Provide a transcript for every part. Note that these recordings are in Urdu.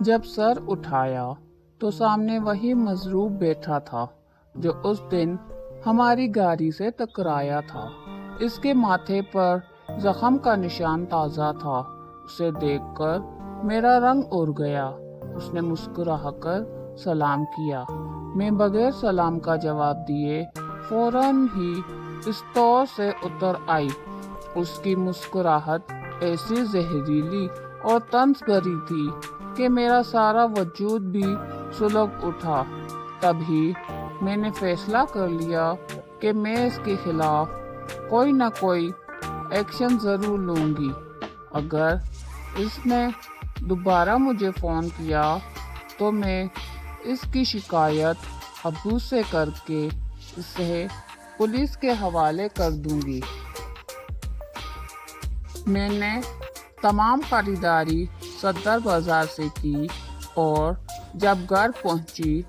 جب سر اٹھایا تو سامنے وہی مضروب بیٹھا تھا جو اس دن ہماری گاڑی سے ٹکرایا تھا۔ اس کے ماتھے پر زخم کا نشان تازہ تھا۔ اسے دیکھ کر میرا رنگ اڑ گیا۔ اس نے مسکرا کر سلام کیا۔ میں بغیر سلام کا جواب دیے فوراً ہی اسٹور سے اتر آئی۔ اس کی مسکراہٹ ایسی زہریلی اور طنز بھری تھی کہ میرا سارا وجود بھی سلگ اٹھا۔ تبھی میں نے فیصلہ کر لیا کہ میں اس کے خلاف کوئی نہ کوئی ایکشن ضرور لوں گی۔ اگر اس نے دوبارہ مجھے فون کیا تو میں اس کی شکایت ابو سے کر کے اسے پولیس کے حوالے کر دوں گی۔ میں نے تمام خریداری صدر بازار سے کی اور جب گھر پہنچی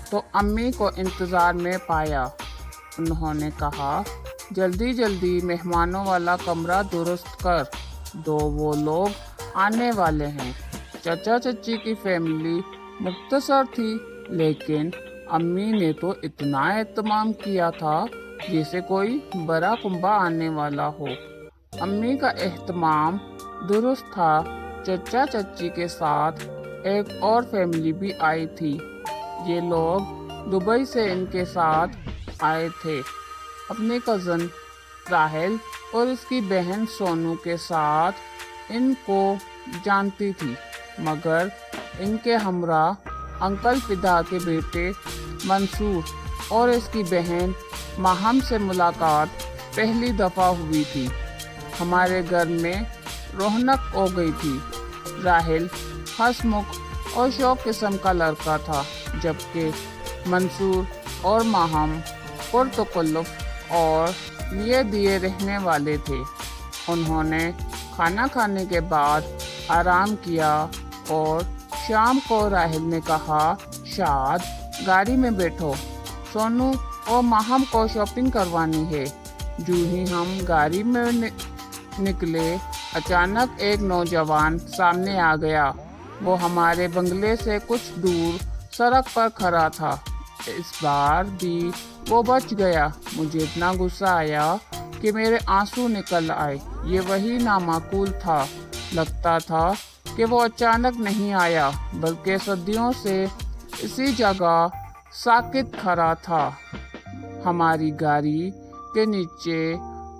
تو امی کو انتظار میں پایا۔ انہوں نے کہا، جلدی جلدی مہمانوں والا کمرہ درست کر دو، وہ لوگ آنے والے ہیں۔ چچا چچی کی فیملی مختصر تھی لیکن امی نے تو اتنا اہتمام کیا تھا جیسے کوئی بڑا کنبہ آنے والا ہو۔ امی کا اہتمام درست تھا۔ چچا چچی کے ساتھ ایک اور فیملی بھی آئی تھی۔ یہ لوگ دبئی سے ان کے ساتھ آئے تھے۔ اپنی کزن راحل اور اس کی بہن سونو کے ساتھ ان کو جانتی تھی، مگر ان کے ہمراہ انکل فدا کے بیٹے منصور اور اس کی بہن ماہم سے ملاقات پہلی دفعہ ہوئی تھی۔ ہمارے گھر میں رونق ہو گئی تھی۔ راحل ہسمکھ اور شوق قسم کا لڑکا تھا، جبکہ منصور اور ماہم پرتکلف اور لیے دیے رہنے والے تھے۔ انہوں نے کھانا کھانے کے بعد آرام کیا اور شام کو راحل نے کہا، شاد گاڑی میں بیٹھو، سونو اور ماہم کو شاپنگ کروانی ہے۔ جو ہی ہم گاڑی میں نکلے اچانک ایک نوجوان سامنے آ گیا۔ وہ ہمارے بنگلے سے کچھ دور سڑک پر کھڑا تھا۔ اس بار بھی وہ بچ گیا۔ مجھے اتنا غصہ آیا کہ میرے آنسو نکل آئے۔ یہ وہی نامعقول تھا۔ لگتا تھا کہ وہ اچانک نہیں آیا بلکہ صدیوں سے اسی جگہ ساکت کھڑا تھا۔ ہماری گاڑی کے نیچے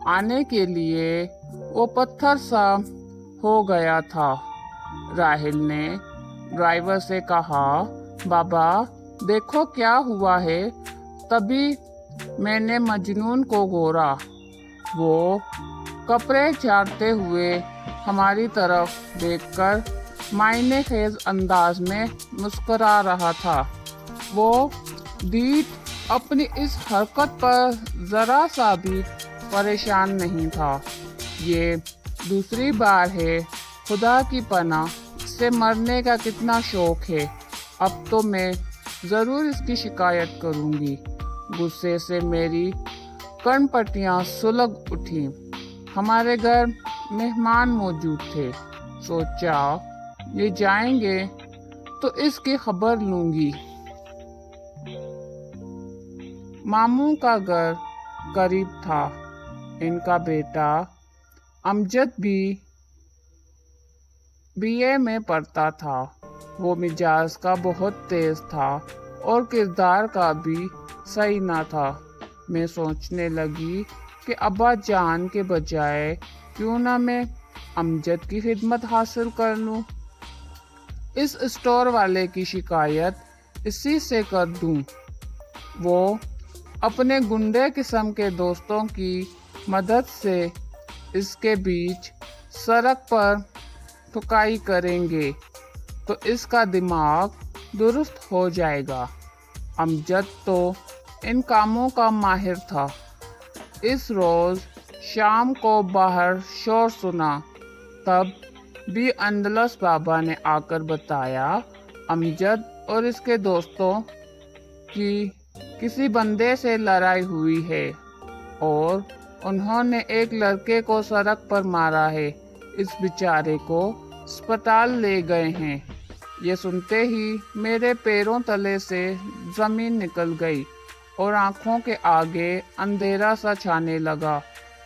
آنے کے لیے وہ پتھر سا ہو گیا تھا۔ راحل نے ڈرائیور سے کہا، بابا دیکھو کیا ہوا ہے۔ تبھی میں نے مجنون کو گورا۔ وہ کپڑے جھاڑتے ہوئے ہماری طرف دیکھ کر معنی خیز انداز میں مسکرا رہا تھا۔ وہ ڈیٹ اپنی اس حرکت پر ذرا سا بھی پریشان نہیں تھا۔ یہ دوسری بار ہے، خدا کی پناہ اس سے مرنے کا کتنا شوق ہے۔ اب تو میں ضرور اس کی شکایت کروں گی۔ غصے سے میری کن پٹیاں سلگ اٹھیں۔ ہمارے گھر مہمان موجود تھے۔ سوچا یہ جائیں گے تو اس کی خبر لوں گی۔ ماموں کا گھر قریب تھا۔ ان کا بیٹا امجد بھی BA میں پڑھتا تھا۔ وہ مزاج کا بہت تیز تھا اور کردار کا بھی صحیح نہ تھا۔ میں سوچنے لگی کہ ابا جان کے بجائے کیوں نہ میں امجد کی خدمت حاصل کر لوں۔ اس اسٹور والے کی شکایت اسی سے کر دوں۔ وہ اپنے گنڈے قسم کے دوستوں کی مدد سے اس کے بیچ سڑک پر ٹھکائی کریں گے تو اس کا دماغ درست ہو جائے گا۔ امجد تو ان کاموں کا ماہر تھا۔ اس روز شام کو باہر شور سنا۔ تب بھی اندلس بابا نے آ کر بتایا، امجد اور اس کے دوستوں کی کسی بندے سے لڑائی ہوئی ہے اور انہوں نے ایک لڑکے کو سڑک پر مارا ہے۔ اس بیچارے کو اسپتال لے گئے ہیں۔ یہ سنتے ہی میرے پیروں تلے سے زمین نکل گئی اور آنکھوں کے آگے اندھیرا سا چھانے لگا۔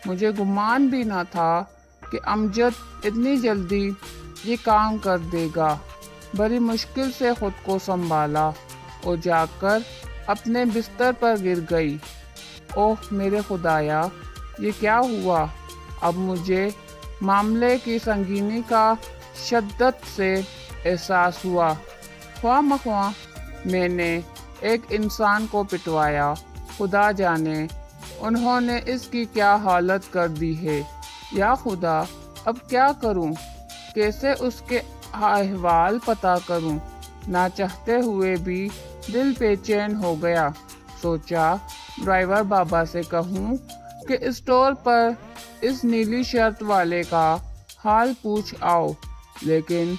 مجھے گمان بھی نہ تھا کہ امجد اتنی جلدی یہ کام کر دے گا۔ بڑی مشکل سے خود کو سنبھالا اور جا کر اپنے بستر پر گر گئی۔ اوہ میرے خدایا، یہ کیا ہوا؟ اب مجھے معاملے کی سنگینی کا شدت سے احساس ہوا۔ خواہ مخواہ میں نے ایک انسان کو پٹوایا۔ خدا جانے انہوں نے اس کی کیا حالت کر دی ہے۔ یا خدا، اب کیا کروں؟ کیسے اس کے احوال پتہ کروں؟ نہ چاہتے ہوئے بھی دل بے چین ہو گیا۔ سوچا ڈرائیور بابا سے کہوں کہ اسٹور پر اس نیلی شرٹ والے کا حال پوچھ آؤ، لیکن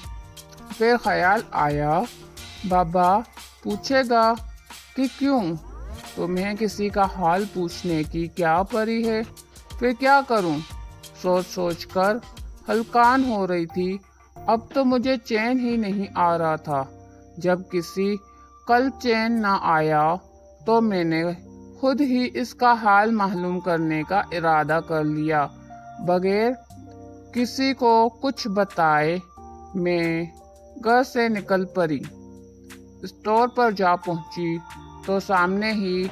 پھر خیال آیا بابا پوچھے گا کہ کیوں؟ تمہیں کسی کا حال پوچھنے کی کیا پری ہے؟ پھر کیا کروں؟ سوچ سوچ کر ہلکان ہو رہی تھی۔ اب تو مجھے چین ہی نہیں آ رہا تھا۔ جب کسی کل چین نہ آیا تو میں نے خود ہی اس کا حال معلوم کرنے کا ارادہ کر لیا۔ بغیر کسی کو کچھ بتائے میں گھر سے نکل پڑی۔ اسٹور پر جا پہنچی تو سامنے ہی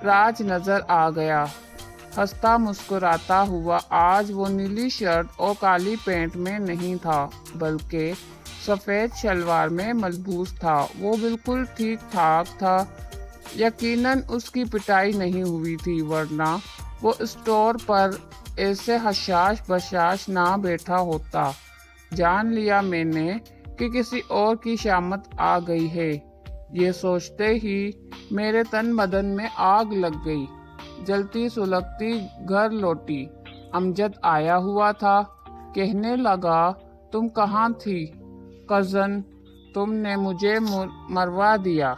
راج نظر آ گیا۔ ہنستا مسکراتا ہوا آج وہ نیلی شرٹ اور کالی پینٹ میں نہیں تھا، بلکہ سفید شلوار میں ملبوس تھا۔ وہ بالکل ٹھیک ٹھاک تھا۔ یقیناً اس کی پٹائی نہیں ہوئی تھی، ورنہ وہ اسٹور پر ایسے حشاش بشاش نہ بیٹھا ہوتا۔ جان لیا میں نے کہ کسی اور کی شامت آ گئی ہے۔ یہ سوچتے ہی میرے تن بدن میں آگ لگ گئی۔ جلتی سلگتی گھر لوٹی۔ امجد آیا ہوا تھا۔ کہنے لگا، تم کہاں تھی کزن؟ تم نے مجھے مروا دیا۔